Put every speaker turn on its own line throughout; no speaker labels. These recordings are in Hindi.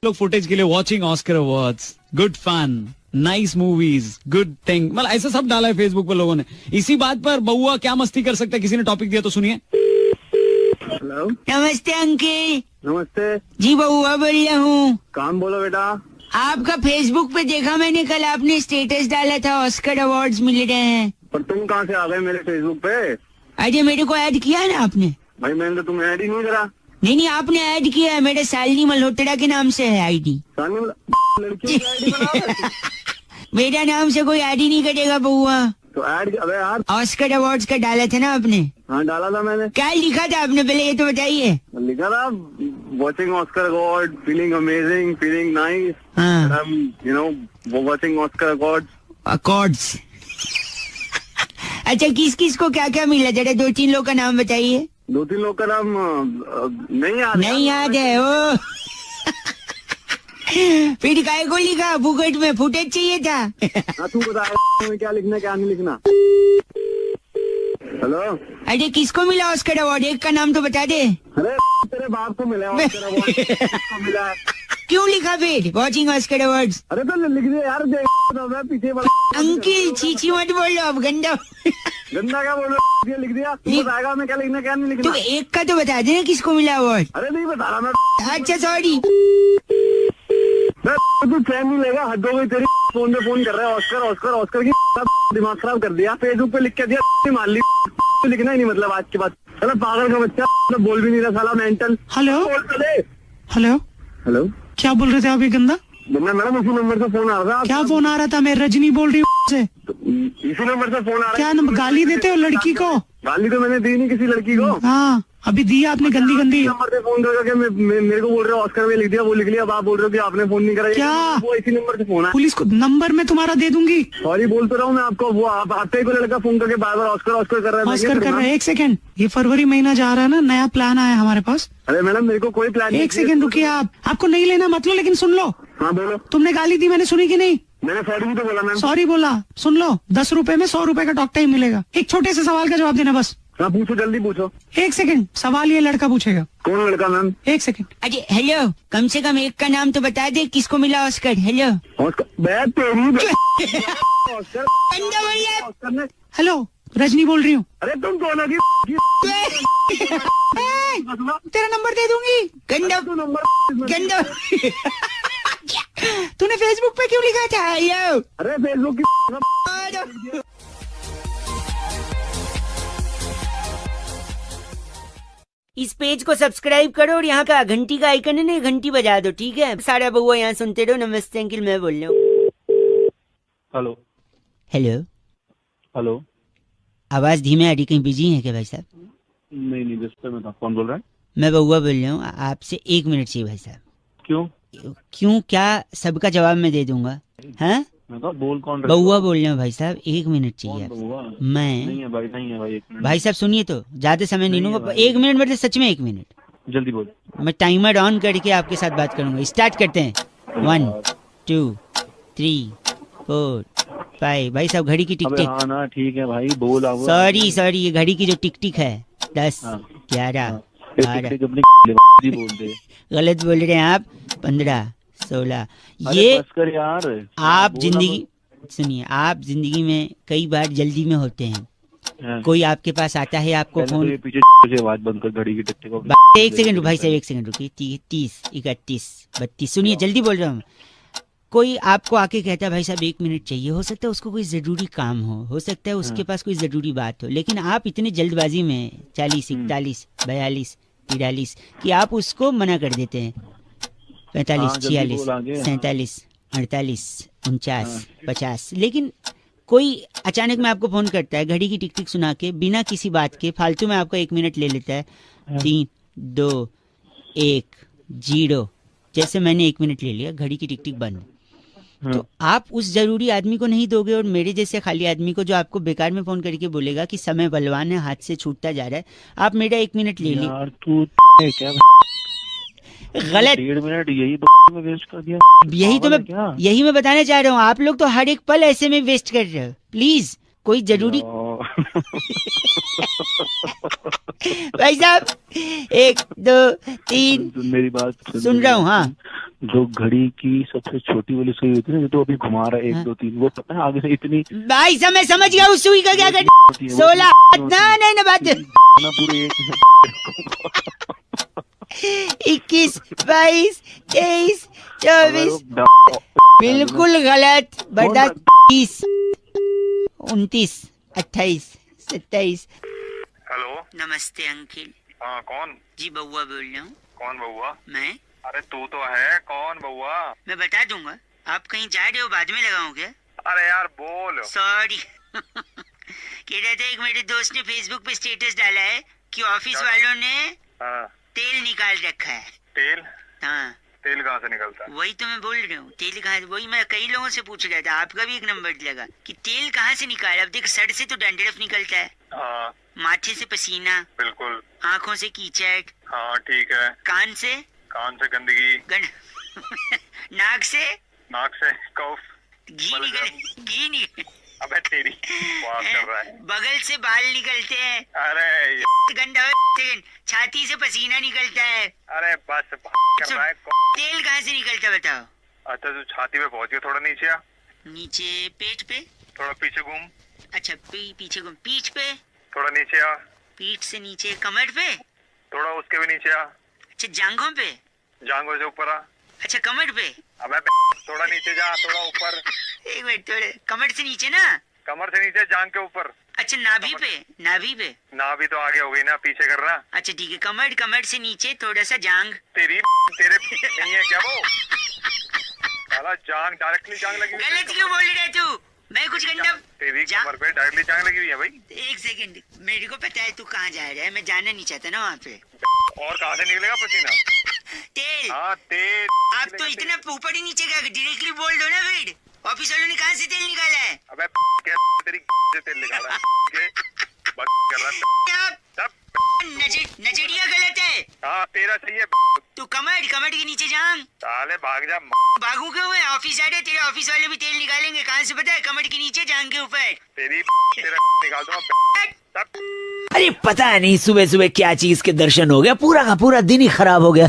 लोग फुटेज के लिए watching Oscar awards, good fun, nice movies, good thing, मतलब ऐसा सब डाला है फेसबुक पर लोगों ने। इसी बात पर बउआ क्या मस्ती कर सकता है, किसी ने टॉपिक दिया तो सुनिए।
हेलो,
नमस्ते अंकिल।
नमस्ते
जी बउआ बोल रहा हूँ।
काम बोलो बेटा।
आपका फेसबुक पे देखा मैंने, कल आपने स्टेटस डाला था ऑस्कर अवार्ड्स मिल रहे हैं।
पर तुम कहाँ से आ गए मेरे फेसबुक पे?
अरे मेरे को ऐड किया है ना आपने?
भाई मैंने तो तुम्हें ऐड ही नहीं करा।
नहीं आपने ऐड किया है, मेरे शालिनी मल्होत्रा के नाम से है आईडी।
लड़की की आईडी बना
मेरा नाम से कोई ऐड ही नहीं करेगा बउआ।
तो ऐड, अबे यार
ऑस्कर अवार्ड्स का डाला था ना आपने?
हाँ डाला था मैंने।
क्या लिखा था आपने, पहले ये तो बताइए।
लिखा था watching Oscar award, feeling amazing, feeling nice,
हाँ,
you know watching Oscar award
accords. अच्छा, किस किस को क्या क्या मिला, जरा 2-3 लोग का नाम बताइए।
2-3 लोग का नाम नहीं याद
है ओ। फिर काय को लिखा, फुकट में फुटेज चाहिए था।
हाँ तू बता क्या लिखना क्या नहीं लिखना। हेलो,
अरे किसको मिला ऑस्कर अवार्ड, एक का नाम तो बता दे।
अरे तेरे बाप को मिला ऑस्कर अवार्ड, किसको मिला?
क्यों लिखा फिर वॉचिंग ऑस्कर अवार्ड्स?
अरे तो लिख दे यार, देख पीछे वाला।
अंकिल चीची मत बोलो अब, गंदा
गंदा क्या बोल रहा है? लिख दिया, तू बताएगा मैं क्या लिखना क्या नहीं लिखना।
तो एक का तो बता देना किसको मिला अवार्ड।
अरे नहीं बता रहा मैं।
अच्छा सॉरी।
तू चैन नहीं लेगा, हद हो गई तेरी। फोन पे फोन कर रहा है ऑस्कर ऑस्कर ऑस्कर की, दिमाग खराब कर दिया। फेसबुक पे लिख के दिया, मान ली लिखना ही नहीं, मतलब आज के बाद। साला पागल का बच्चा, मतलब बोल भी नहीं रहा साला, मेंटल।
हेलो हेलो,
हेलो,
क्या बोल रहे थे आप ये गंदा?
मैडम उसी नंबर से फोन आ रहा था।
क्या फोन आ रहा था? मैं रजनी बोल रही हूँ से।
इसी नंबर से फोन आ रहा है।
क्या नंबर? गाली देते हो लड़की को?
गाली तो मैंने दी नहीं किसी लड़की को।
हाँ अभी दी आपने, गंदी गंदी।
नंबर पे फोन करके मेरे को बोल रहे हो ऑस्कर में लिख दिया, वो लिख लिया। अब आप बोल रहे हो कि आपने फोन नहीं करा।
क्या?
वो इसी नंबर से फोन है।
पुलिस को नंबर मैं तुम्हारा दे दूंगी।
सॉरी बोल तो रहा हूँ मैं आपको। वो आपका ही को लड़का फोन करके बार बार ऑस्कर ऑस्कर कर रहा है।
ऑस्कर कर रहा है। एक सेकंड, ये फरवरी महीना जा रहा है ना, नया प्लान आया हमारे पास।
अरे मैडम मेरे को कोई प्लान नहीं।
एक सेकंड रुकिए आप, आपको नहीं लेना मत लो, लेकिन सुन लो।
हाँ बोलो।
तुमने गाली दी, मैंने सुनी कि नहीं?
मैंने सॉरी भी तो बोला मैम।
सॉरी बोला, सुन लो। 10 रुपए में 100 रुपए का टॉक टाइम मिलेगा। एक छोटे से सवाल का जवाब देना बस।
हाँ पूछो, जल्दी पूछो।
एक सेकंड, सवाल ये लड़का पूछेगा।
कौन लड़का मैम?
एक सेकंड।
अरे हेलो, कम से कम एक का नाम तो बता दे, किसको मिला ऑस्कर। हेलो
हेलो, रजनी बोल रही हूँ।
अरे तुम कौन होगी?
तेरा नंबर दे दूंगी।
गंदा
नंबर
गंदा।
तूने फेसबुक पे क्यों लिखा था?
हेलो,
अरे फेसबुक की
इस पेज को सब्सक्राइब करो और यहाँ का घंटी का आइकन है ना, घंटी बजा दो, ठीक है? सारा बउआ यहाँ सुनते रहो। नमस्ते अंकिल, मैं बोल रहा हूँ।
हेलो
हेलो,
हेलो,
आवाज धीमे आ रही, कहीं बिजी है क्या भाई साहब?
नहीं व्यस्त में था। कौन बोल रहा है?
मैं बउआ बोल रहा हूँ, आपसे 1 मिनट चाहिए भाई साहब।
क्यों?
क्यों क्या, सबका जवाब मैं दे दूंगा। हाँ
मैं कहा बोल कौन रहा?
बउआ बोल रहा हूँ भाई साहब, 1 मिनट चाहिए
नहीं
मैं।
है भाई, नहीं है भाई, 1 मिनट।
भाई साहब सुनिए तो, ज्यादा समय नहीं लूंगा। 1 मिनट मतलब सच में 1 मिनट।
जल्दी बोल।
मैं टाइमर ऑन करके आपके साथ बात करूंगा। स्टार्ट करते हैं। 1 2 3 4 5। भाई साहब घड़ी की टिक टिक।
हाँ ना ठीक है भाई, बोल।
सॉरी ये घड़ी की जो टिक टिक है, 10 11 12।
बोल दे।
गलत बोल रहे हैं आप। 15 16। ये
कर यार,
आप जिंदगी सुनिए, आप जिंदगी में कई बार जल्दी में होते हैं। कोई आपके पास आता है, आपको फोन
तो पीछे आवाज बंद कर घड़ी की टिक टिक।
1 सेकंड भाई साहब, 1 सेकंड रुकिए। 30 31 32। सुनिए जल्दी बोल रहा हूँ। कोई आपको आके कहता है भाई साहब 1 मिनट चाहिए, हो सकता है उसको कोई जरूरी काम हो सकता है उसके पास कोई जरूरी बात हो, लेकिन आप इतने जल्दबाजी में 40 41 42 43 कि आप उसको मना कर देते हैं। 45 46 47 48 49 50। लेकिन कोई अचानक में आपको फोन करता है, घड़ी की टिक टिक सुना के, बिना किसी बात के फालतू में आपका 1 मिनट ले लेता है। 3 2 1 0। जैसे मैंने 1 मिनट ले लिया, घड़ी की टिक टिक बंद। तो आप उस जरूरी आदमी को नहीं दोगे, और मेरे जैसे खाली आदमी को जो आपको बेकार में फोन करके बोलेगा कि समय बलवान है, हाथ से छूटता जा रहा है, आप मेरा 1 मिनट ले ली। गलत।
1.5 मिनट यही में वेस्ट कर दिया।
यही मैं बताना चाह रहा हूँ। आप लोग तो हर एक पल ऐसे में वेस्ट कर रहे हो। प्लीज कोई जरूरी भाई साहब 1 2 3
मेरी बात
सुन रहा हूँ। हाँ
जो घड़ी की सबसे छोटी वाली सुई होती है ना, जो तो अभी घुमा रहा है 1 2 3, वो पता है आगे से इतनी।
भाई मैं समझ गया उस सुई का क्या कर 16 नहीं बात 21 22 23 24 बिल्कुल गलत। बता 30 29 28 27।
हेलो,
नमस्ते अंकिल।
हाँ कौन?
जी बउआ बोल रहा हूँ।
कौन बउआ?
मैं।
अरे तू तो है, कौन बउआ?
मैं बता दूंगा, आप कहीं जा रहे हो, बाद में लगाऊं क्या?
अरे यार बोल।
सॉरी। कह रहा था एक मेरे दोस्त ने फेसबुक पे स्टेटस डाला है कि ऑफिस वालों ने
हाँ,
तेल निकाल रखा है।
तेल?
हाँ
तेल कहाँ से निकलता है?
वही तो मैं बोल रहा हूँ, तेल कहाँ से। वही मैं कई लोगों से पूछ रहा था, आपका भी एक नंबर लगा कि तेल कहाँ से निकाल। अब देख, सर से तो डंडरफ निकलता है,
हाँ
माथे से पसीना,
बिल्कुल,
आँखों से कीचड़,
हाँ ठीक है,
कान से
गंदगी,
नाक से
कफ,
घी निकल।
अबे तेरी बात कर रहा है।
बगल से बाल निकलते हैं।
अरे
गंदा। छाती से पसीना निकलता है।
अरे बस कर रहा है।
तेल कहाँ से निकलता है बताओ?
अच्छा तू छाती पे पहुंच गया, थोड़ा नीचे आ।
नीचे पेट पे?
थोड़ा पीछे घूम।
अच्छा पीछे घूम। पीठ पे?
थोड़ा नीचे आ।
पीठ से नीचे कमर पे?
थोड़ा उसके भी नीचे आ।
अच्छा जांघों पे?
जांघों से ऊपर आ।
अच्छा कमर पे?
अबे थोड़ा नीचे जा, थोड़ा ऊपर।
एक मिनट, थोड़े कमर से नीचे ना?
कमर से नीचे, जांघ के ऊपर।
अच्छा नाभि पे?
नाभि तो आगे हो गई ना, पीछे करना।
अच्छा ठीक है, कमर से नीचे थोड़ा सा जांघ।
तेरे नहीं है क्या वो? साला जांघ, डायरेक्टली जांघ लगी हुई।
गलत क्यों बोल रहे तू? मैं कुछ गंदा।
तेरी कमर पे डायरेक्टली जांघ लगी हुई है भाई।
एक सेकंड, मेरे को पता है तू कहाँ जा रहा है, मैं जाना नहीं चाहता ना वहाँ पे।
और कहाँ से निकलेगा पसीना?
तेल।
हाँ तेल।
आप तो इतना ऊपर ही नीचे का डायरेक्टली बोल दो ना फिर। ऑफिस वालों ने कहाँ से तेल निकाला है?
अबे क्या तेरी से तेल निकाला है? बस कर रहा है।
नजरिया गलत है।
हाँ तेरा सही है।
तू कमर के नीचे जांग।
साले भाग जा।
भागू क्यों? मैं ऑफिस जा रहे, तेरे ऑफिस वाले भी तेल निकालेंगे। कहाँ से पता है? कमर के नीचे जांग के ऊपर।
तेरा निकाल दूंगा।
अरे पता नहीं सुबह सुबह क्या चीज के दर्शन हो गया, पूरा का पूरा दिन ही खराब हो गया।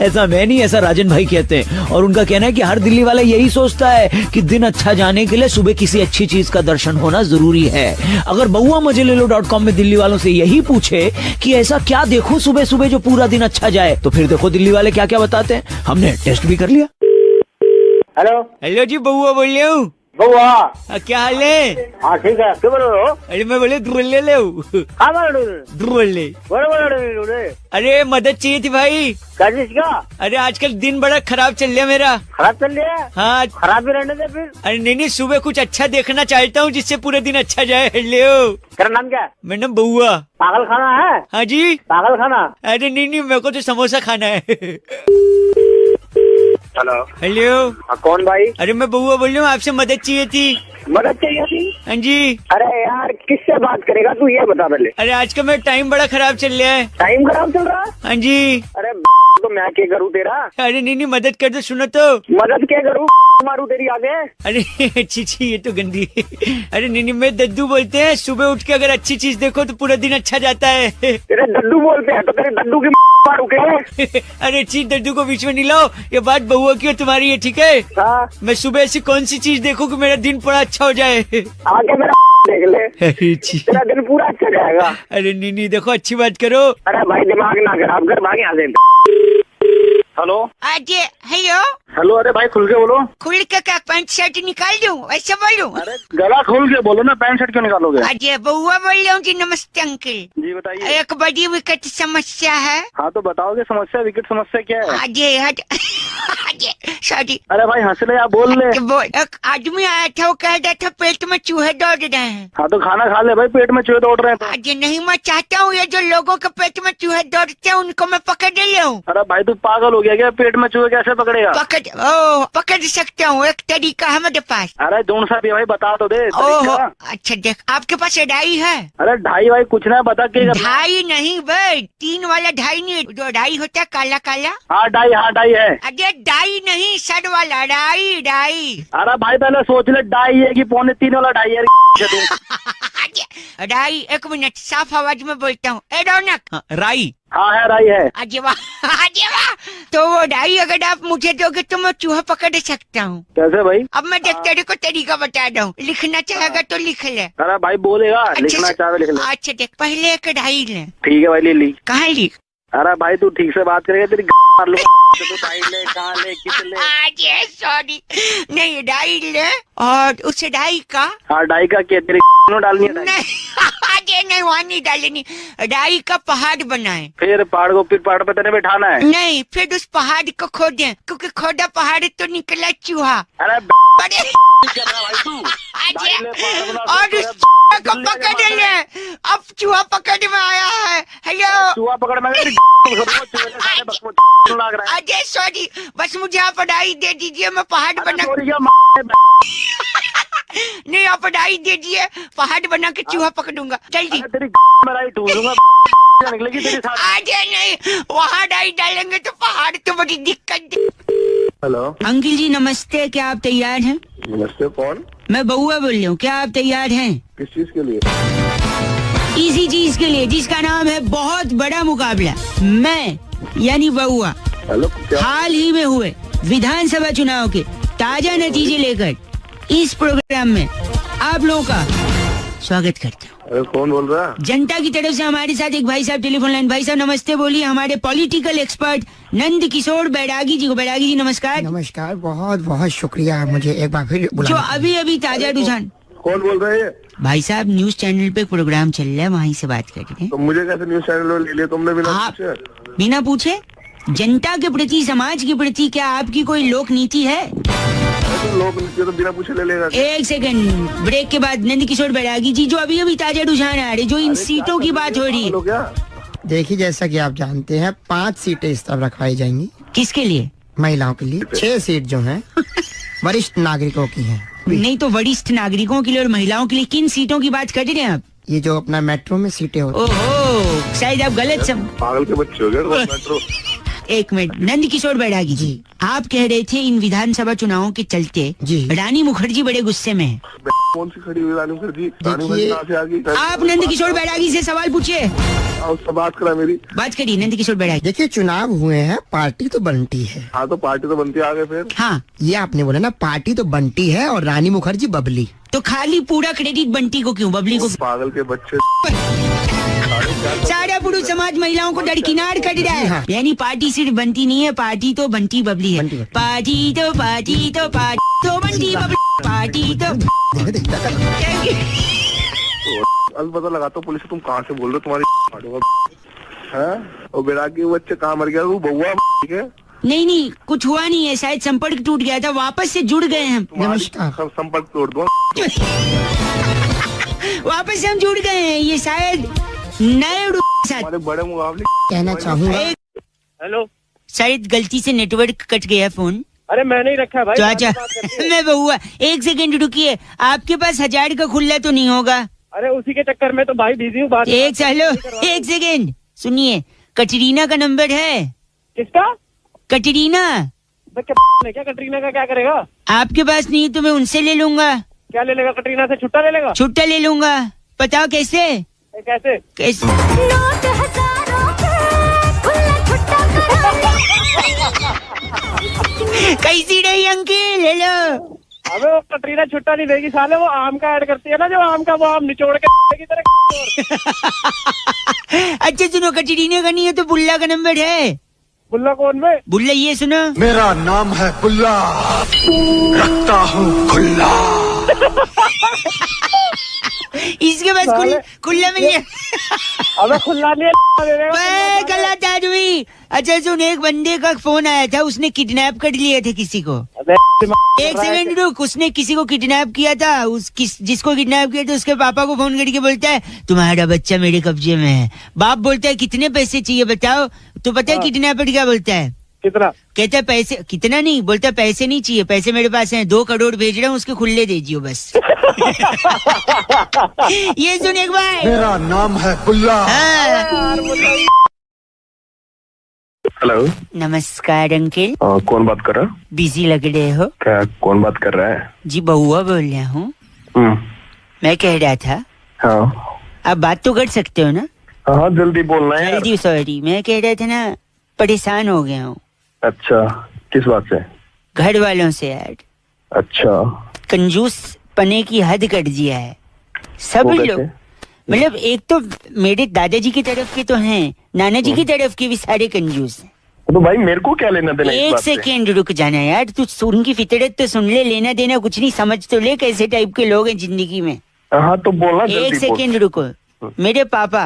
ऐसा मैं नहीं, ऐसा राजन भाई कहते हैं। और उनका कहना है कि हर दिल्ली वाला यही सोचता है कि दिन अच्छा जाने के लिए सुबह किसी अच्छी चीज का दर्शन होना जरूरी है। अगर BauaMajeLelo.com में दिल्ली वालों से यही पूछे कि ऐसा क्या देखो सुबह सुबह जो पूरा दिन अच्छा जाए, तो फिर देखो दिल्ली वाले क्या क्या बताते हैं। हमने टेस्ट भी कर लिया।
हेलो जी, बउआ बोल रहे हूँ।
बउआ
क्या हाल है?
हाँ ठीक है, क्यों बोल रहे हो?
अरे मैं बोले ढूंढ ले
हाँ
ढूंढ ले। अरे मदद चाहिए थी भाई।
क्या चीज का?
अरे आजकल दिन बड़ा खराब चल रहा है मेरा।
खराब चल रहा है?
हाँ
खराब भी रहने दे फिर।
अरे नहीं, सुबह कुछ अच्छा देखना चाहता हूँ जिससे पूरा दिन अच्छा जाए। हेलो,
तेरा नाम क्या है?
मेरा नाम बउआ।
पागल खाना है?
हाँ जी।
पागल खाना?
अरे नहीं, मेरे को तो समोसा खाना है। हेलो,
कौन भाई?
अरे मैं बउआ बोल रहा हूँ, आपसे मदद चाहिए थी।
मदद चाहिए थी?
हाँ जी।
अरे यार किससे बात करेगा तू, ये बता पहले।
अरे आज का मेरा टाइम बड़ा खराब चल रहा है।
टाइम खराब चल रहा है?
हाँ जी।
अरे तो मैं क्या करूँ तेरा?
अरे नहीं, मदद कर दो। सुनो तो।
मदद क्या करूँ? मारू तेरी आगे?
अरे छी ये तो गंदी है। अरे नहीं, मैं दद्दू बोलते हैं। सुबह उठ के अगर अच्छी चीज देखो तो पूरा दिन अच्छा जाता है।
तेरे दद्दू बोलते हैं तो तेरे दद्दू की मारू के?
अरे ची, दद्दू को बीच में नहीं लाओ। ये बात बउआ की और तुम्हारी है, ठीक है?
हाँ।
मैं सुबह ऐसी कौन सी चीज देखूं कि मेरा दिन बड़ा अच्छा हो जाए?
आगे मेरा देख ले।
अरे छी,
तेरा दिन पूरा अच्छा जाएगा।
अरे नहीं, देखो अच्छी बात करो।
अरे भाई दिमाग ना खराब कर, भाग यहाँ से। Hello
hello.
अरे भाई खुल के बोलो।
खुल के क्या? पैंट शर्ट निकाल दूं? ऐसा बोलूं?
अरे गला खोल के बोलो ना, पैंट शर्ट क्यों निकालोगे?
अजय बउआ बोल रहा हूँ जी। नमस्ते अंकल
जी बताइए।
एक बड़ी विकट समस्या है।
हाँ तो बताओगे समस्या, विकट समस्या क्या है?
अजय सॉरी।
अरे भाई हंस ले, आप बोल ले।
बोल। एक आदमी आया था, वो कह रहा था पेट में चूहे दौड़ रहे हैं।
हाँ तो खाना खा ले भाई, पेट में चूहे दौड़ रहे हैं।
अजय नहीं, मैं चाहता हूँ ये जो लोगों के पेट में चूहे दौड़ते हैं उनको मैं पकड़ ले लूं।
अरे भाई तू पागल हो गया क्या? पेट में चूहे कैसे पकड़ेगा?
पकड़ सकता हूँ, एक तरीका है मेरे पास।
अरे ढूंढ सा भी भाई, बता तो दे
ओहो,
तरीका।
अच्छा देख, आपके पास ढाई है?
अरे ढाई भाई कुछ ना, बता के।
ढाई नहीं भाई, 3 वाला ढाई नहीं, जो ढाई होता है काला काला।
हाँ ढाई है।
अरे ढाई नहीं, सर वाला ढाई।
अरे भाई पहले सोच ले, ढाई है कि 2.25 वाला ढाई है?
राई, एक मिनट, साफ आवाज में बोलता हूँ। ए रौनक,
हाँ, राई।
हाँ है राई है।
अजय वाह, अजय वाह। तो वो राई अगर आप मुझे दोगे तो मैं चूहा पकड़ सकता हूँ।
कैसे भाई?
अब मैं देख तेरे को तरीका बता रहा हूँ, लिखना चाहेगा तो लिख ले।
अरे भाई बोलेगा, लिखना चाहे लिख ले।
अच्छा देख, पहले एक राई ले।
ठीक है भाई, ले ली।
कहाँ लिख?
अरे भाई तू ठीक से बात करेगा तेरी मार लूंगा। तू भाई ले, कहाँ ले, किस ले?
अजय सॉरी, नहीं राई ले और उस राई का।
हाँ डाई का क्या तेरी डालनी है?
नहीं अजय नहीं, वहाँ नहीं डालनी। राई का पहाड़ बनाए।
फिर पहाड़ पे तेने बैठाना है?
नहीं, फिर उस पहाड़ को खोदे, क्योंकि खोदा पहाड़ तो निकला चूहा।
अरे
अरे
कर रहा भाई तू?
और उस चूहा को पकड़ ले। अब चूहा पकड़ में आया है। हेलो
चूहा पकड़ में लग रहा है।
अजय सॉरी, बस मुझे आप राई दे दीजिए, मैं पहाड़ बना। नहीं, आप राई दे दीजिए, पहाड़ बना के चूहा पकड़ूंगा जल्दी।
तेरी निकलेगी तेरी साथ।
अजय नहीं, वहाँ राई डालेंगे तो पहाड़ तो बड़ी दिक्कत।
हेलो
अंकिल जी नमस्ते, क्या आप तैयार हैं?
नमस्ते, कौन?
मैं बउआ बोल रही हूँ, क्या आप तैयार हैं?
किस चीज के लिए?
इसी चीज के लिए जिसका नाम है बहुत बड़ा मुकाबला। मैं यानी बउआ
हेलो क्या?
हाल ही में हुए विधानसभा चुनाव के ताजा नतीजे लेकर इस प्रोग्राम में आप लोगों का स्वागत करता हूँ।
अरे कौन बोल रहा है?
जनता की तरफ से हमारे साथ एक भाई साहब टेलीफोन लाइन। भाई साहब नमस्ते बोलिए हमारे पॉलिटिकल एक्सपर्ट नंद किशोर बैरागी जी को। बैरागी जी नमस्कार।
नमस्कार, बहुत बहुत शुक्रिया मुझे एक बार फिर
जो
बुलाने।
अभी अभी ताजा रुझान।
कौन बोल रहा है ये?
भाई साहब न्यूज चैनल पे प्रोग्राम चल रहा है, वहीं से बात कर रहे हैं।
तो मुझे कैसे न्यूज चैनल में ले लिया तुमने बिना
आप
पूछे?
बिना पूछे? जनता के प्रति, समाज के प्रति क्या आपकी कोई लोक नीति है?
तो लोग तो बिना पूछे ले लेगा।
एक सेकंड, ब्रेक के बाद नंद किशोर बैरागी जी, जो अभी अभी ताजा रुझान आ रहे, जो इन सीटों की बात हो रही है।
क्या?
देखिए जैसा कि आप जानते हैं 5 सीटें इस तरफ रखवाई जाएंगी
किसके लिए?
महिलाओं के लिए। 6 सीट जो हैं वरिष्ठ नागरिकों की हैं।
नहीं तो वरिष्ठ नागरिकों के लिए और महिलाओं के लिए किन सीटों की बात कर रहे हैं आप?
ये जो अपना मेट्रो में सीटें होती
ओहो, शायद आप गलत सब।
पागल के बच्चे हो गए मेट्रो।
एक मिनट, नंद किशोर बैरागी जी, आप कह रहे थे इन विधानसभा चुनावों के चलते
जी
रानी मुखर्जी बड़े गुस्से में हैं।
कौन सी खड़ी हुई रानी मुखर्जी? रानी मुखर्जी कहाँ से आ गई?
आप नंद किशोर बैरागी से सवाल पूछिए।
उससे बात करा मेरी।
बात करिए नंद किशोर बैरागी।
देखिए चुनाव हुए हैं, पार्टी तो बनती है।
हाँ तो पार्टी तो बनती आगे फिर।
हाँ
ये आपने बोला ना, पार्टी तो बनती है और रानी मुखर्जी बबली।
तो खाली पूरा क्रेडिट बंटी को क्यों, बबली को?
पागल के बच्चे।
सारा पुरुष समाज महिलाओं को दरकिनार कर रहा है।
हाँ।
यानी पार्टी सिर्फ बनती नहीं है, पार्टी तो बनती बबली है।
बनती बबली।
पार्टी तो बनती बबली, पार्टी तो।
अल पता लगाता हूँ पुलिस से, तुम कहाँ से बोल रहे हो? तुम्हारी है और बैरागी के बच्चे कहाँ मर गया? वो बउआ है?
नहीं कुछ हुआ नहीं है, शायद संपर्क टूट गया था, वापस से जुड़ गए हम।
नमस्कार।
सब संपर्क तोड़ दो।
वापस से हम जुड़ गए हैं, ये शायद नए साथ।
हमारे बड़े मुकाबले
कहना चाहूँगा।
हेलो,
शायद गलती से नेटवर्क कट गया फोन।
अरे मैं नहीं रखा भाई।
तो अच्छा मैं बउआ, एक सेकंड रुकिए, आपके पास 1000 का खुल्ला तो नहीं होगा?
अरे उसी के चक्कर में तो भाई बिजी हूँ। बात
एक सेकंड सुनिए, कटरीना का नंबर है?
किसका?
कटरीना।
क्या कटरीना का क्या करेगा?
आपके पास नहीं तो मैं उनसे ले लूंगा।
क्या ले लेगा? कटरीना से छुट्टा ले लेगा?
छुट्टा ले लूंगा। बताओ कैसे?
कैसे?
कैसे? कैसी रही अंकिल? हेलो।
अबे वो कटरीना छुट्टा नहीं देगी साले, वो आम का ऐड करती है ना, जो आम का वो आम निचोड़ के की तरह।
अच्छा सुनो, कटरीना का नहीं है तो बुल्ला का नंबर है।
बुल्ला कौन में?
बुल्ला ये सुनो,
मेरा नाम है बुल्ला, रखता हूँ खुल्ला।
इसके पास खुल्ला मिल गया।
अबे खुल्ला नहीं
है, गलत आदमी। अच्छा सुन, एक बंदे का फोन आया था, उसने किडनैप कर लिए थे किसी को। एक सेकंड रुक, उसने किसी को किडनैप किया था। जिसको किडनैप किया था उसके पापा को फोन करके बोलता है तुम्हारा बच्चा मेरे कब्जे में है। बाप बोलता है कितने पैसे चाहिए बताओ? तो पता है किडनैपर क्या बोलता है?
कितना?
कहता है पैसे कितना नहीं, बोलता पैसे नहीं चाहिए, पैसे मेरे पास हैं, 2 करोड़ भेज रहा हूँ, उसके खुले दीजिए बस। ये सुन एक बार,
मेरा नाम है बुल्ला।
हाँ।
हेलो,
नमस्कार अंकिल।
कौन बात कर रहा है?
बिजी लग रहे हो?
क्या? कौन बात कर रहा है?
जी बउआ बोल रहा हूँ। मैं कह रहा था
हाँ
आप बात तो कर सकते हो ना?
हाँ जल्दी बोलना है यार।
जल्दी, सॉरी मैं कह रहा था ना, परेशान हो गया हूँ।
अच्छा किस बात से?
घर वालों से यार।
अच्छा
कंजूस पने की हद कर दिया है सब
वो
लोग।
कैसे?
मतलब एक तो मेरे दादाजी की तरफ के तो हैं, नाना जी की तरफ के भी सारे कंजूस हैं।
तो भाई मेरे को क्या लेना देना इस
एक
बात से?
सेकेंड रुक जाना यार, तू सुन की फितरत तो सुन ले, लेना देना कुछ नहीं, समझ तो ले कैसे टाइप के लोग हैं जिंदगी में।
हाँ तो बोलना
एक
जल्दी बोल।
सेकेंड रुको। मेरे पापा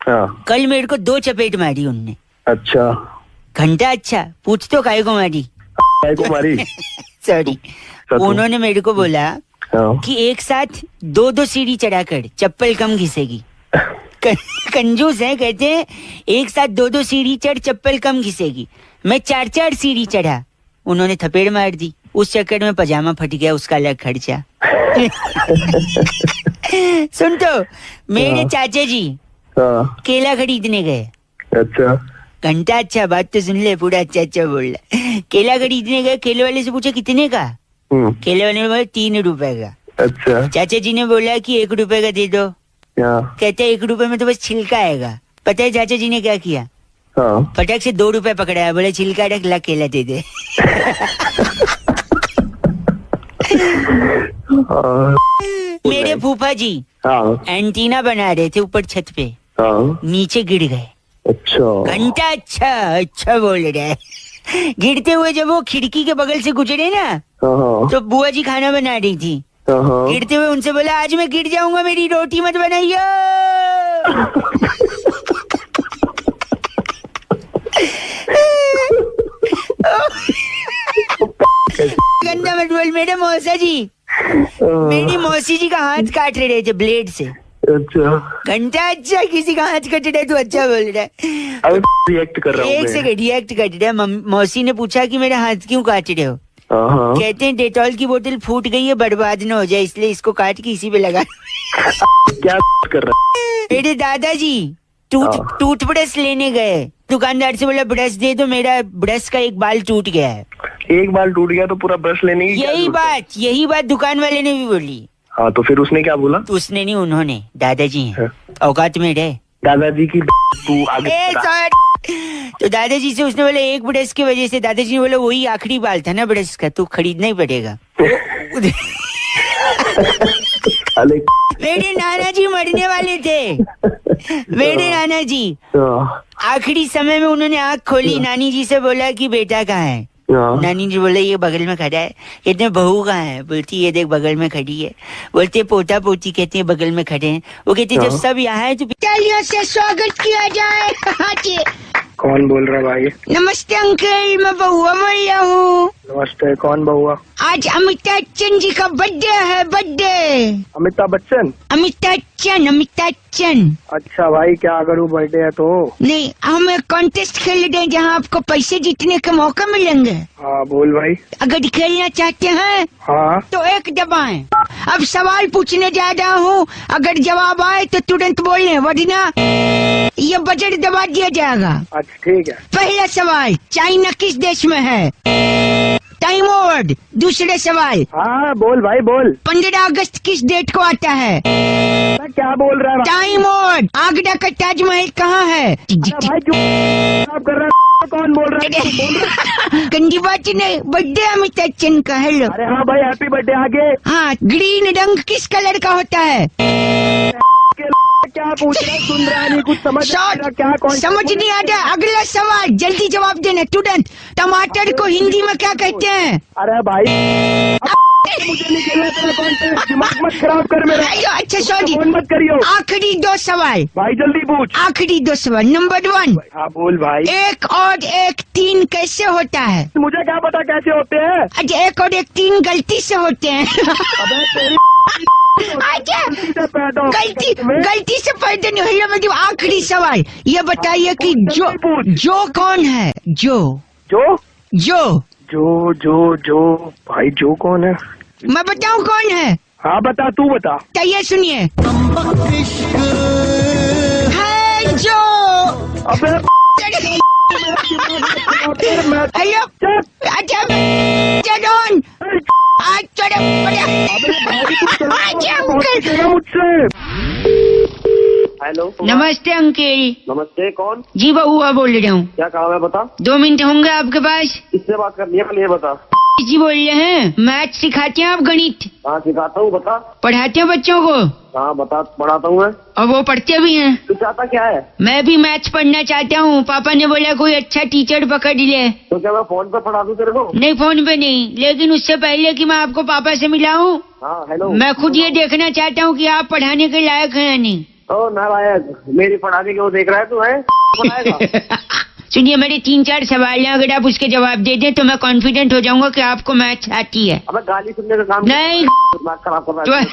हाँ
कल मेरे को 2 चपेट मारी उनने।
अच्छा
घंटा अच्छा, पूछ तो काय को मारी?
काय को मारी?
सॉरी,
तो-
उन्होंने मेरे को बोला
हाँ
कि एक साथ 2-2 सीढ़ी चढ़ाकर चप्पल कम घिसेगी। कंजूस है, कहते हैं एक साथ 2-2 सीढ़ी चढ़ चप्पल कम घिसेगी। मैं 4-4 सीढ़ी चढ़ा, उन्होंने थपेड़ मार दी। उस चक्कर में पजामा फट गया, उसका अलग खर्चा। सुन तो, मेरे चाचा जी
हाँ
केला खरीदने गए।
अच्छा
घंटा अच्छा, बात तो सुन ले, पूरा अच्छा अच्छा बोल रहा। केला खरीदने गए, केले वाले से पूछा कितने का? केले वाले ने बोला 3 रुपए का।
अच्छा
चाचा जी ने बोला कि 1 रुपए का दे दो।
हाँ
कहते 1 रुपए में तो बस छिलका आएगा। पता है चाचा जी ने क्या किया?
हाँ
फटक से 2 रुपए पकड़ाया, बोले छिलका रख ला, केला दे दे। मेरे फूफा जी
हाँ
एंटीना बना रहे थे ऊपर छत पे,
हाँ
नीचे गिर गए।
अच्छा
घंटा अच्छा अच्छा बोल रहा है। गिरते हुए जब वो खिड़की के बगल से गुजरे ना,
हाँ
तो बुआ जी खाना बना रही थी।
हाँ
गिरते हुए उनसे बोला आज मैं गिर जाऊंगा, मेरी रोटी मत बनाइयो। गंदा मत बोल। मेरे मौसा जी, मेरी मौसी जी का हाथ काट रहे थे ब्लेड से।
अच्छा
घंटा अच्छा, किसी का हाथ कट रहा है तो अच्छा बोल रहा है।
अब रिएक्ट कर रहा हूँ
एक
मैं।
सेकंड, रिएक्ट कर रहा है। मौसी ने पूछा कि मेरा हाथ क्यों काट रहे हो?
हाँ
कहते हैं डेटॉल की बोतल फूट गई है, बर्बाद न हो जाए, इसलिए इसको काट के इसी पे लगा।
क्या कर रहा है?
मेरे दादाजी टूथब्रश लेने गए, दुकानदार से बोला ब्रश दे दो, मेरा ब्रश का एक बाल टूट गया है।
एक बाल टूट गया तो पूरा ब्रश लेने की क्या
यही बात दुकान वाले ने भी बोली।
हाँ तो फिर उसने क्या बोला?
उसने नहीं, उन्होंने, दादाजी हैं, औकात में रहे।
दादाजी की तू आगे
तो दादाजी से उसने बोला एक ब्रश की वजह से, दादाजी ने बोला वही आखिरी बाल था ना ब्रश का, तू खरीदना ही पड़ेगा। मेरे नाना जी मरने वाले थे। मेरे नाना जी आखिरी समय में उन्होंने आँख खोली, नानी जी से बोला कि बेटा कहाँ है? नानी जी बोले ये बगल में खड़ा है। कहते हैं बहू कहाँ है? बोलती ये देख बगल में खड़ी है। बोलते पोता पोती, कहते हैं बगल में खड़े हैं। वो कहते जब सब यहाँ है तो तालियों से स्वागत किया जाए।
कौन बोल रहा है भाई?
नमस्ते अंकल, मैं बहुआ बोल रहा हूँ।
नमस्ते, कौन बहुआ?
आज अमिताभ बच्चन जी का बर्थडे है, बर्थडे।
अमिताभ बच्चन?
अमिताभ बच्चन।
अच्छा भाई, क्या करूँ, बर्थडे है तो?
नहीं, हम एक कॉन्टेस्ट खेल रहे हैं जहाँ आपको पैसे जीतने का मौका मिलेंगे।
हाँ बोल भाई।
अगर खेलना चाहते हैं
हाँ
तो 1 दबाएं। अब सवाल पूछने जा रहा हूँ, अगर जवाब आए तो तुरंत बोलें, वरना ये बजट दबा दिया जाएगा।
अच्छा ठीक है।
पहला सवाल, चाइना किस देश में है? Time over. दूसरे सवाल,
हाँ बोल भाई बोल।
15 अगस्त किस डेट को आता है?
क्या बोल रहा है?
Time over. आगरा का ताजमहल कहाँ है?
भाई क्यों कर रहा है? कौन बोल रहा है?
गंदी बात नहीं, बर्थडे अमिताभ बच्चन का। हेलो।
अरे हाँ भाई, हैप्पी बर्थडे। आगे।
हाँ, ग्रीन रंग किस कलर का होता है?
क्या पूछ रहा है? सुन रहा नहीं, कुछ समझ क्या? कौन
समझ नहीं आ रहा? अगला सवाल, जल्दी जवाब देना तुरंत। टमाटर को हिंदी में क्या कहते हैं?
अरे भाई मुझे नहीं खेलना तेरा कॉन्टेस्ट, दिमाग मत खराब कर मेरा।
अच्छा सॉरी,
मत करियो।
आखिरी 2 सवाल
भाई, जल्दी पूछ।
आखिरी 2 सवाल। नंबर 1,
हाँ बोल भाई।
1 और 1 3 कैसे होता है?
मुझे क्या पता कैसे होते हैं?
अच्छा, 1 और 1 3 गलती से होते हैं।
अबे तेरी
गलती से पैदा नहीं हुई। मतलब आखिरी सवाल, ये बताइए कि जो कौन है? जो
भाई जो कौन है?
मैं बताऊं कौन है?
हाँ बता, तू बता।
तो ये सुनिए, है जो।
अबे
हेलो, अच्छा चलोन, अच्छा अंकल
बचेगा मुझसे। हेलो,
नमस्ते अंकल।
नमस्ते, कौन?
जी बउआ बोल रहा हूँ।
क्या काम है बता?
2 मिनट होंगे आपके पास?
किससे बात करनी है पहले ये बता।
जी बोल रहे हैं, मैथ सिखाते हैं आप? गणित
हाँ सिखाता हूँ, बता।
पढ़ाते हैं बच्चों को?
हाँ बता, पढ़ाता हूँ मैं।
और वो पढ़ते भी हैं?
तू चाहता क्या है?
मैं भी मैथ्स पढ़ना चाहता हूँ। पापा ने बोला कोई अच्छा टीचर पकड़ ले।
तो क्या मैं फोन पे पढ़ा दूँ तेरे को?
नहीं फोन पे नहीं, लेकिन उससे पहले कि मैं आपको पापा से मिलाऊं,
हाँ हेलो,
मैं खुद ये देखना चाहता हूँ कि आप पढ़ाने के लायक हैं या नहीं।
ओ नारायण, मेरी पढ़ाने के वो देख रहा है तू? है पढ़ाएगा?
सुनिए, मेरे 3-4 सवाल हैं, अगर आप उसके जवाब दे दें तो मैं कॉन्फिडेंट हो जाऊंगा कि आपको मैथ्स आती है।
अबे गाली सुनने का काम
नहीं।
दिमाग खराब कर रहा है।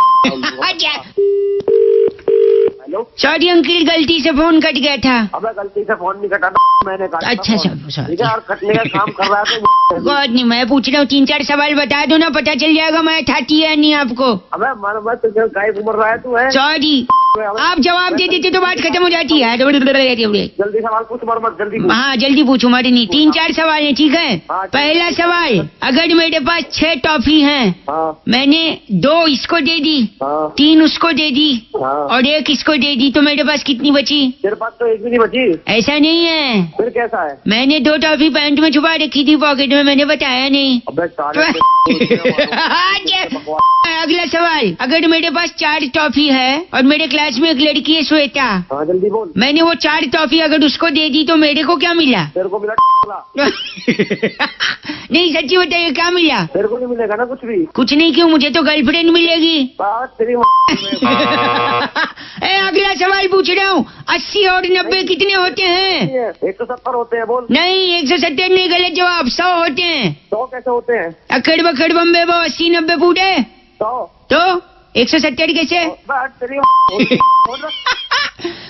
हेलो,
सॉरी अंकल, गलती से फोन कट गया था।
अबे गलती से फोन नहीं कटा, मैंने काटा।
अच्छा
फोन।
sorry।
ठीक है, और कटने का काम कर रहा है तो
गॉड नहीं, मैं पूछ रहा हूँ 3-4 सवाल बता दो ना, पता चल जाएगा मैथ आती है या नहीं आपको।
अबे मैं तुझे गाय घूम रहा है तू? है
सॉरी, आप जवाब दे देते तो बात खत्म हो जाती है।
जल्दी सवाल पूछ, मत जल्दी पूछ।
हाँ जल्दी पूछो, मारे नहीं। 3-4 सवाल है, ठीक है? पहला सवाल, अगर मेरे पास 6 टॉफी हैं,
हाँ
मैंने 2 इसको दे दी,
हाँ
3 उसको दे दी
हाँ।
और 1 इसको दे दी, तो मेरे पास कितनी बची?
तेरे पास तो एक भी नहीं बची।
ऐसा नहीं है,
फिर कैसा है?
मैंने 2 टॉफी पैंट में छुपा रखी थी पॉकेट में, मैंने बताया नहीं।
अबे
अगला सवाल, अगर मेरे पास 4 टॉफी है और मेरे क्लास में एक लड़की है श्वेता,
हाँ जल्दी बोल।
मैंने वो 4 टॉफी अगर उसको दे दी तो मेरे को क्या मिला?
तेरे को मिला
नहीं सच्ची बताइए, क्या मिला?
तेरे को नहीं मिलेगा ना कुछ भी।
कुछ नहीं, क्यों? मुझे तो गर्लफ्रेंड मिलेगी।
बात तेरी
अगला सवाल पूछ रहा हूँ, 80 और 90 कितने होते हैं?
170 होते हैं, बोल।
नहीं 170 नहीं, गलत जवाब। 100 होते हैं।
100 कैसे होते हैं?
अखड़ बखड़ बम्बे वो 80-90 पूरे
100
तो 170 कैसे?
बात तेरी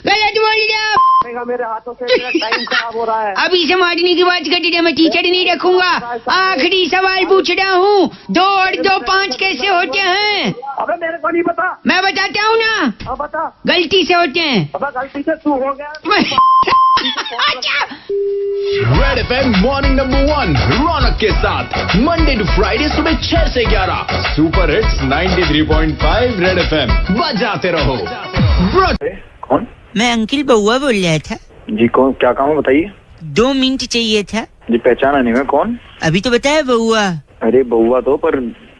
गलत बोल दिया।
मेरे हाथों से मेरा टाइम खराब हो रहा है।
अभी से मारने की बात कर दी, मैं टीचर नहीं रखूंगा। आखिरी सवाल पूछ रहा हूँ, 2 और 2 5 कैसे होते हैं?
अबे मेरे को नहीं पता।
मैं बताता हूँ ना,
अब बता।
गलती से होते हैं।
अबे गलती से तू हो गया।
रेड एफएम मॉर्निंग नंबर 1 रौनक के साथ मंडे टू फ्राइडे सुबह 6 से 11 सुपर हिट्स 93.5 रेड एफएम बजाते रहो।
कौन?
मैं अंकिल बउआ बोल रहा था
जी। कौन? क्या काम है बताइए।
2 मिनट चाहिए था।
जी पहचाना नहीं मैं। कौन?
अभी तो बताया बउआ।
अरे बउआ तो, पर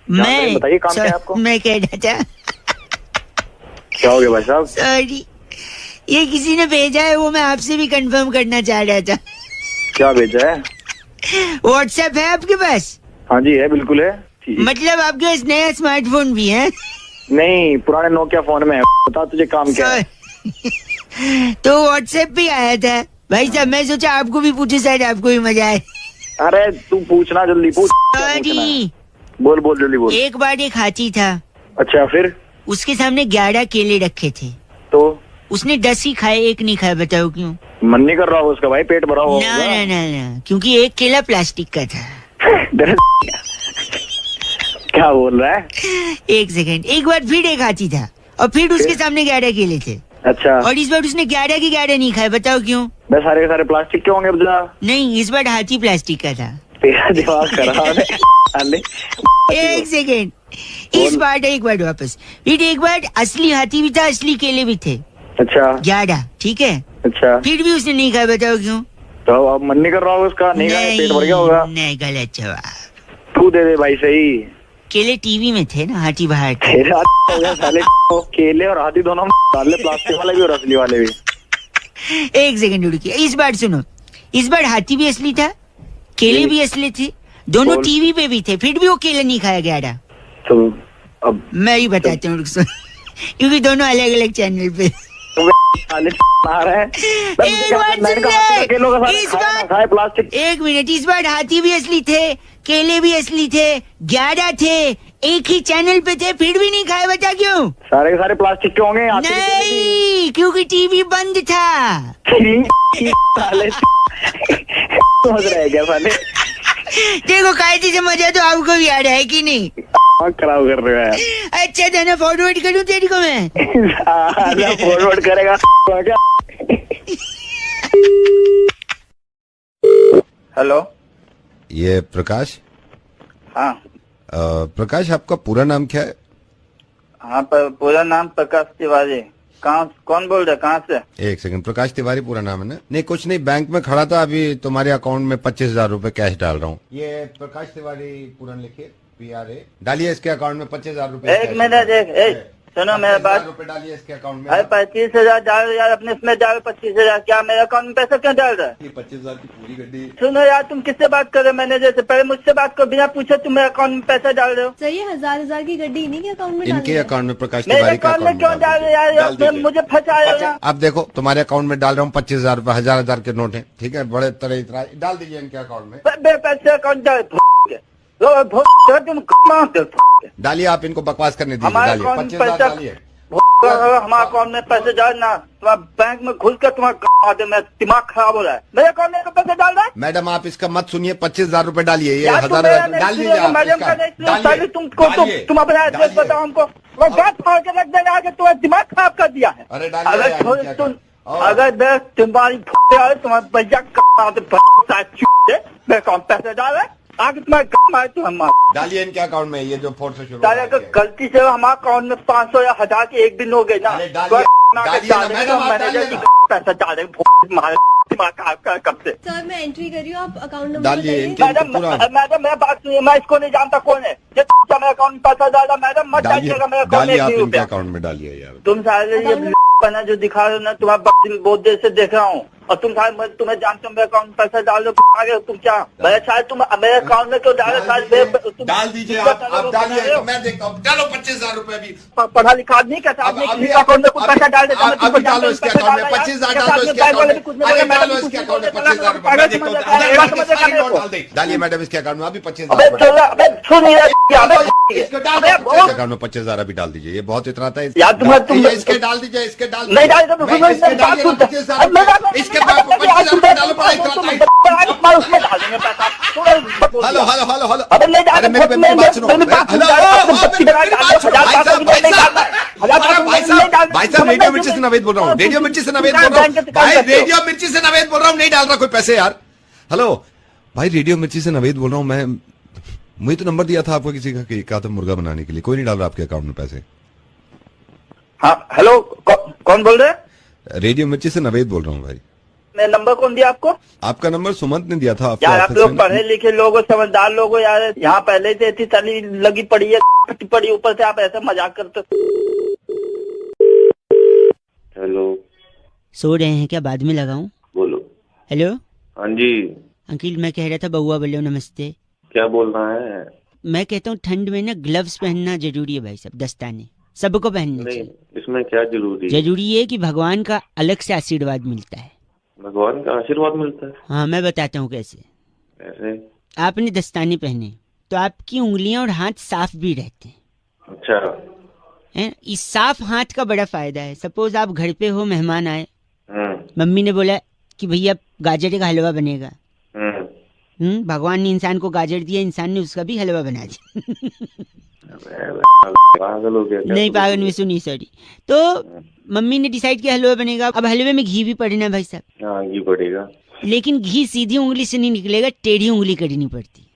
मैं
बताइए काम क्या है आपको।
मैं कह रहा था
क्या हो गया भाई साहब?
सॉरी, ये किसी ने भेजा है, वो मैं आपसे भी कंफर्म करना चाह रहा था।
क्या भेजा है?
व्हाट्सएप है आपके पास?
हाँ जी है, बिल्कुल है।
मतलब आपके पास नया स्मार्टफोन भी है?
नहीं, पुराने नोकिया फोन में है। बता तुझे काम क्या है?
तो व्हाट्सएप भी आया था भाई साहब, मैं सोचा आपको भी पूछे, शायद आपको भी मजा आए।
अरे तू पूछना, जल्दी पूछ।
सॉरी,
बोल बोल जल्दी बोल।
एक बार एक हाथी था।
अच्छा फिर?
उसके सामने 11 केले रखे थे,
तो
उसने 10 ही खाए, 1 नहीं खाया। बताओ क्यों?
मन नहीं कर रहा होगा उसका भाई, पेट भरा होगा।
ना ना ना ना, क्योंकि 1 केला प्लास्टिक का था।
क्या बोल रहा है?
1 सेकंड, एक बार फिर एक हाथी था और फिर उसके सामने 11 केले थे।
अच्छा,
और इस बार उसने 11 के 11 नहीं खाए। बताओ क्यों?
बस सारे के सारे प्लास्टिक के होंगे।
नहीं, इस बार हाथी प्लास्टिक का था।
तेरा दिमाग खराब है।
1 सेकंड, इस बार एक बार वापस, फिर एक बार असली हाथी भी था, असली केले भी थे।
अच्छा
11, ठीक है।
अच्छा,
फिर भी उसने नहीं खाया। बताओ क्यों?
तो अब मन नहीं कर रहा होगा उसका, नहीं खाया, पेट भर गया होगा।
नहीं, गलत जवाब।
तू दे दे भाई सही।
केले टीवी में थे ना, हाथी बाहर थे।
तेरा हो गया साले। केले और हाथी दोनों डाल ले, प्लास्टिक वाले भी और असली वाले भी।
1 सेकंड रुकिए, इस बार सुनो। इस बार हाथी भी असली था, केले भी असली थे, दोनों टीवी पे भी थे, फिर भी वो केले नहीं खाया गया।
तो अब
मैं ही बताता हूँ, क्योंकि दोनों अलग अलग चैनल पे।
प्लास्टिक।
1 मिनट, इस बार हाथी भी असली थे, केले भी असली थे, 11 थे, एक ही चैनल पे थे, फिर भी नहीं खाए। बता क्यों?
सारे के सारे प्लास्टिक के होंगे।
नहीं, क्योंकि टीवी बंद था।
साले समझ रहे क्या साले?
देखो कायदे से मजा तो आपको भी आ रहा है कि नहीं?
खराब कर रहे हो यार।
अच्छा था ना, फॉरवर्ड करूँ तेरी को मैं?
फॉरवर्ड करेगा क्या? हेलो,
ये प्रकाश?
हाँ
प्रकाश, आपका पूरा नाम क्या है?
हाँ, पर पूरा नाम प्रकाश तिवारी। कहाँ, कौन बोल रहे, कहाँ से?
एक सेकंड, प्रकाश तिवारी पूरा नाम है ना? नहीं कुछ नहीं, बैंक में खड़ा था, अभी तुम्हारे अकाउंट में 25,000 रूपए कैश डाल रहा हूँ। ये प्रकाश तिवारी पूरा लिखिए, PRA डालिए इसके अकाउंट में 25,000 रूपए।
एक मिनट, सुनो मेरा बात।
रूपए डालिए इसके अकाउंट में।
अरे 25,000 डाल यार, अपने इसमें डाल 25,000। क्या मेरे अकाउंट में पैसा क्यों डाल रहा है?
ये 25,000 की पूरी गड्डी।
सुनो यार, तुम किससे बात कर रहे हो? मैनेजर से? पहले मुझसे बात करो, बिना पूछे तुम मेरे अकाउंट में पैसा डाल रहे हो।
सही है, 1,000 की गड्डी इन्हीं के अकाउंट में
इनके अकाउंट में, प्रकाश
मेरे
तिवारी का
अकाउंट में क्यों डाल रहे यार? मुझे फंसा रहे हो।
अब देखो तुम्हारे अकाउंट में डाल रहा हूँ 25,000 रूपए, 1,000 के नोट है, ठीक है, बड़े तरह इतना डाल दीजिए इनके अकाउंट में।
पैसे अकाउंट डाल, तुम
डालिए, आप इनको बकवास करने दीजिए, डालिए 25,000 डालिए।
हमारे अकाउंट में पैसे डालना, तुम्हारे बैंक में घुस कर तुम्हारा दिमाग खराब हो रहा है। मेरे अकाउंट में पैसे डाल रहा है?
मैडम आप इसका मत सुनिए, 25,000 रूपए डालिए, ये
यार,
1,000 डाल दीजिए।
मैडम का तुम अपना एड्रेस बताओ हमको, बात फाड़ के रख देना कि तुम्हारा दिमाग खराब कर दिया है।
अरे
अगर तुम्हारी तुम्हारे भैया मेरे अकाउंट पैसे डाल रहे, आगे तुम्हारे तुम
डालिए इनके अकाउंट में, ये जो 4 से शुरू
अगर गलती से हमारे अकाउंट में 500 या 1,000 के एक दिन हो गए ना, पैसा डाले दिमाग कब से।
सर मैं एंट्री कर रही हूँ, आप अकाउंट नंबर
डालिए।
मैडम मैं बात सुनिए, मैं इसको नहीं जानता कौन है जो मेरे अकाउंट में पैसा डाला। मैडम मत डालिएगा मेरे अकाउंट में
अकाउंट में डालिए यार।
तुम सारे ये बना जो दिखा रहे हो ना, तुम्हारा बहुत देर से देख रहा हूँ, और तुम सारे तुम्हें जानते हो मेरे अकाउंट में पैसा डाल दो, आगे तुम क्या मेरे शायद तुम मेरे अकाउंट में क्यों डाले?
डाल दीजिए आप डालिए, मैं देखता हूँ। डालो 25,000 रूपए अभी।
पढ़ा लिखा नहीं कहता, अकाउंट में कुछ पैसा डाल देता।
अभी डालो इसके अकाउंट में 25,000 डालो इसके अकाउंट में, डालो इसके अकाउंट में 25,000 रूपए डालिए मैडम इसके अकाउंट में अभी 25,000 अकाउंट में 25,000 अभी डाल दीजिए। ये बहुत इतना था, इसके डाल दीजिए, इसके डाल
नहीं डाल तो
इसके बाद 25,000 डालो, पड़ा हेलो हेलो हेलो हेलो, अरे मेरी बात सुनो, भाई साहब रेडियो मिर्ची से नवेद बोल रहा हूँ, रेडियो मिर्ची से नवेद बोल रहा हूँ भाई, रेडियो मिर्ची से नवेद बोल रहा हूँ, नहीं डाल रहा कोई पैसे यार। हेलो भाई, रेडियो मिर्ची से नवेद बोल रहा हूँ मैं, मुझे तो नंबर दिया था आपको किसी का कि कहा था मुर्गा बनाने के लिए, कोई नहीं डाल रहा आपके अकाउंट में पैसे।
हाँ हेलो, कौन बोल रहे हैं?
रेडियो मिर्ची से नवेद बोल रहा हूँ भाई।
मैं नंबर कौन दिया आपको?
आपका नंबर सुमंत ने दिया था आपको।
यार आप लोग पढ़े लिखे लोग हो, समझदार लोग हो यार, यहाँ पहले से इतनी तली लगी पड़ी है पड़ी, ऊपर से आप ऐसा मजाक करते। हेलो,
सो रहे हैं क्या? बाद में लगाऊं?
बोलो।
हेलो,
हाँ जी
अंकिल, मैं कह रहा था बउआ बोलो नमस्ते।
क्या बोल रहा है?
मैं कहता हूँ ठंड में ना ग्लव्स पहनना जरूरी है भाई साहब, दस्ताने सबको पहनने चाहिए।
इसमें क्या जरूरी?
जरूरी है कि भगवान का अलग से आशीर्वाद मिलता है।
भगवान का आशीर्वाद मिलता है?
हाँ मैं बताता हूँ कैसे। आपने दस्ताने पहने तो आपकी उंगलियां और हाथ साफ भी रहते हैं।
अच्छा
है? इस साफ हाथ का बड़ा फायदा है। सपोज आप घर पे हो, मेहमान आए, मम्मी ने बोला कि भैया गाजर का हलवा बनेगा, भगवान ने इंसान को गाजर दिया, इंसान ने उसका भी हलवा बना दिया।
पागल हो गया?
नहीं पागल में सुनी, सॉरी। तो मम्मी ने डिसाइड किया हलवा बनेगा। अब हलवे में घी भी पड़ना भाई साहब।
हाँ घी पड़ेगा,
लेकिन घी सीधी उंगली से नहीं निकलेगा, टेढ़ी उंगली करनी पड़ती।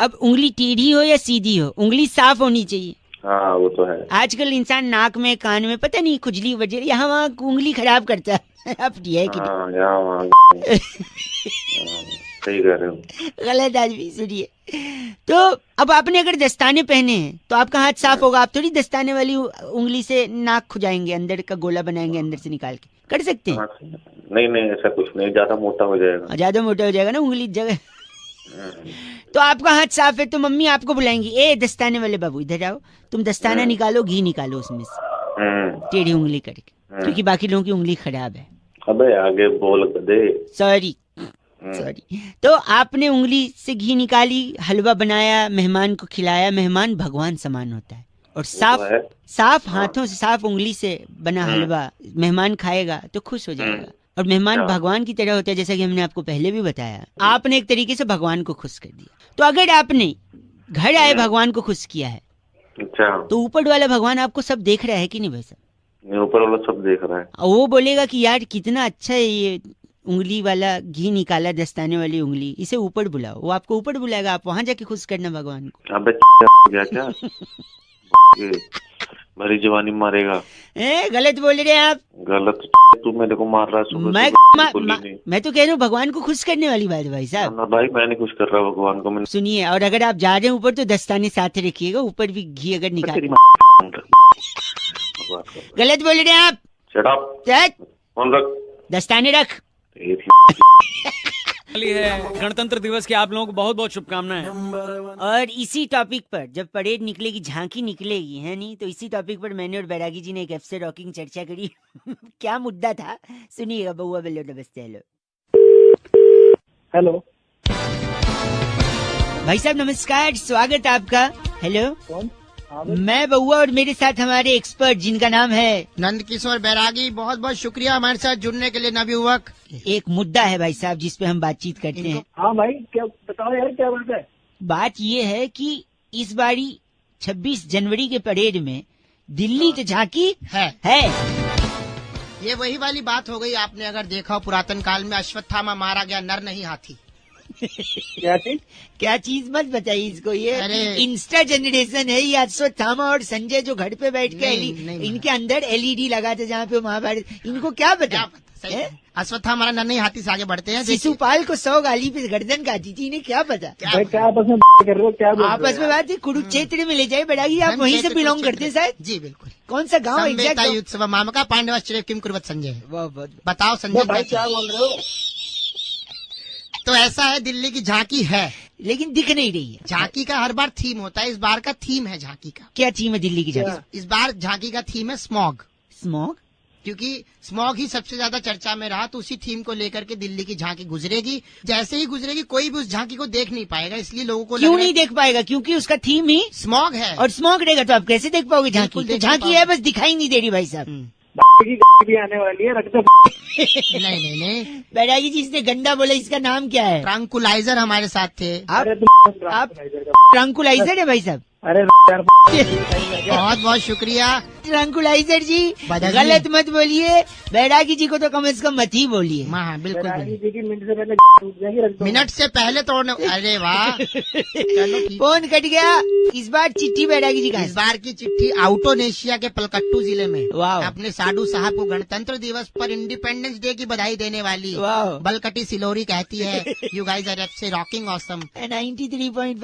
अब उंगली टेढ़ी हो या सीधी हो, उंगली साफ होनी चाहिए।
हाँ वो तो है।
आजकल इंसान नाक में, कान में, पता नहीं खुजली वजह यहाँ वहाँ उंगली खराब करता है। अब है कि
सही कह रहे हो,
गलत आदमी। सुनिए, तो अब आपने अगर दस्ताने पहने हैं तो आपका हाथ साफ होगा। आप थोड़ी दस्ताने वाली उंगली से नाक खुजाएंगे, अंदर का गोला बनाएंगे अंदर से निकाल के, कर सकते हैं?
नहीं ऐसा कुछ नहीं, ज्यादा मोटा हो जाएगा।
ज्यादा मोटा हो जाएगा ना उंगली जगह। तो आपका हाथ साफ है तो मम्मी आपको बुलाएंगी, ए दस्ताने वाले बाबू इधर आओ, तुम दस्ताना निकालो, घी निकालो उसमें से टेढ़ी उंगली करके, क्योंकि बाकी लोगों की उंगली खराब है।
अबे आगे बोल दे।
सॉरी। तो आपने उंगली से घी निकाली, हलवा बनाया, मेहमान को खिलाया। मेहमान भगवान समान होता है, और साफ हाथों से, साफ उंगली से बना हलवा मेहमान खाएगा तो खुश हो जाएगा। और मेहमान भगवान की तरह होता है, जैसा कि हमने आपको पहले भी बताया। आपने एक तरीके से भगवान को खुश कर दिया। तो अगर आपने घर आए भगवान को खुश किया है, तो ऊपर वाला भगवान आपको सब देख रहा है कि नहीं भाई साहब?
ऊपर वाला सब देख रहा है।
वो बोलेगा कि यार कितना अच्छा है ये उंगली वाला, घी निकाला दस्ताने वाली उंगली, इसे ऊपर बुलाओ। वो आपको ऊपर बुलाएगा, आप वहां जाके खुश करना भगवान को।
अबे क्या
मेरी जवानी मारेगा।
गलत बोल रहे हैं आप।
गलत तू मेरे को मार रहा है सुबह
मैं तो कह रहा हूँ भगवान को खुश करने वाली बात है भाई साहब।
ना भाई मैं नहीं खुश कर रहा भगवान को।
सुनिए, और अगर आप जा रहे हैं ऊपर तो दस्ताने साथ रखिएगा, ऊपर भी घी अगर निकाल। गलत बोल रहे हैं आप।
फोन रख,
दस्ताने रख।
है गणतंत्र दिवस की आप लोगों को बहुत बहुत शुभकामनाएं।
और इसी टॉपिक पर जब परेड निकलेगी, झांकी निकलेगी, है नहीं, तो इसी टॉपिक पर मैंने और बैरागी जी ने एक एफसे रॉकिंग चर्चा करी। क्या मुद्दा था सुनिएगा। बउआ बेलो नमस्ते। हेलो
हेलो
भाई साहब नमस्कार, स्वागत आपका। हेलो
कौन?
मैं बउआ और मेरे साथ हमारे एक्सपर्ट जिनका नाम है
नंद किशोर बैरागी। बहुत बहुत शुक्रिया हमारे साथ जुड़ने के लिए नवयुवक।
एक मुद्दा है भाई साहब जिस पे हम बातचीत करते हैं।
हाँ भाई, क्या बताओ यार, क्या बात है?
बात ये है कि इस बारी 26 जनवरी के परेड में दिल्ली तो झांकी है।
ये वही वाली बात हो गई। आपने अगर देखा हो पुरातन काल में अश्वत्थामा मारा गया, नर नहीं हाथी।
क्या चीज मत बताइए इसको, ये इंस्टा जनरेशन है। ये अश्वत्थामा और संजय जो घर पे बैठ के इनके अंदर एलईडी लगा थे जहाँ पे महाभारत, इनको क्या पता?
अश्वत्थामा नर नहीं हाथी से आगे बढ़ते हैं।
शिशुपाल को 100 गाली पे गर्दन काटी थी, इन्हें क्या पता?
क्या आपस में कर रहे हो? क्या
आपस में बात है? कुरुक्षेत्र में ले जाए बैरागी, आप वहीं से बिलोंग करते हैं शायद?
जी बिल्कुल।
कौन सा गाँव एग्जैक्ट?
मामका पांडवाश्चर्य किम कुर्वत संजय। बताओ संजय
भाई क्या बोल रहे हो?
तो ऐसा है, दिल्ली की झांकी है
लेकिन दिख नहीं रही है।
झांकी का हर बार थीम होता है, इस बार का थीम है झांकी का।
क्या थीम है दिल्ली की झांकी?
इस बार झांकी का थीम है स्मॉग।
स्मॉग?
क्योंकि स्मॉग ही सबसे ज्यादा चर्चा में रहा, तो उसी थीम को लेकर के दिल्ली की झांकी गुजरेगी। जैसे ही गुजरेगी कोई भी उस झांकी को देख नहीं पाएगा, इसलिए लोगों को
क्यों नहीं देख पाएगा? क्योंकि उसका थीम ही
स्मॉग है।
और स्मॉग रहेगा तो आप कैसे देख पाओगे झांकी? तो झांकी है, बस दिखाई नहीं दे रही भाई साहब।
भी आने वाली है, रख दो।
नहीं
बैरागी जी, इसने गंदा बोला, इसका नाम क्या है?
ट्रंकुलाइजर हमारे साथ थे।
आप ट्रंकुलाइजर है भाई साहब?
अरे
बहुत बहुत शुक्रिया
ट्रंकुलाइजर जी। गलत मत बोलिए, बैरागी जी को तो कम से कम मत ही बोलिए।
हाँ बिल्कुल।
मिनट
से पहले तोड़ने। अरे वाह, चलो
फोन कट गया। इस बार चिट्ठी बैरागी जी का।
इस बार की चिट्ठी आउटोनेशिया के पलकट्टू जिले में
वाह
अपने साधु साहब को गणतंत्र दिवस पर इंडिपेंडेंस डे की बधाई देने वाली
वाह
बलकटी सिलोरी कहती है, you guys are absolutely rocking awesome.
93.5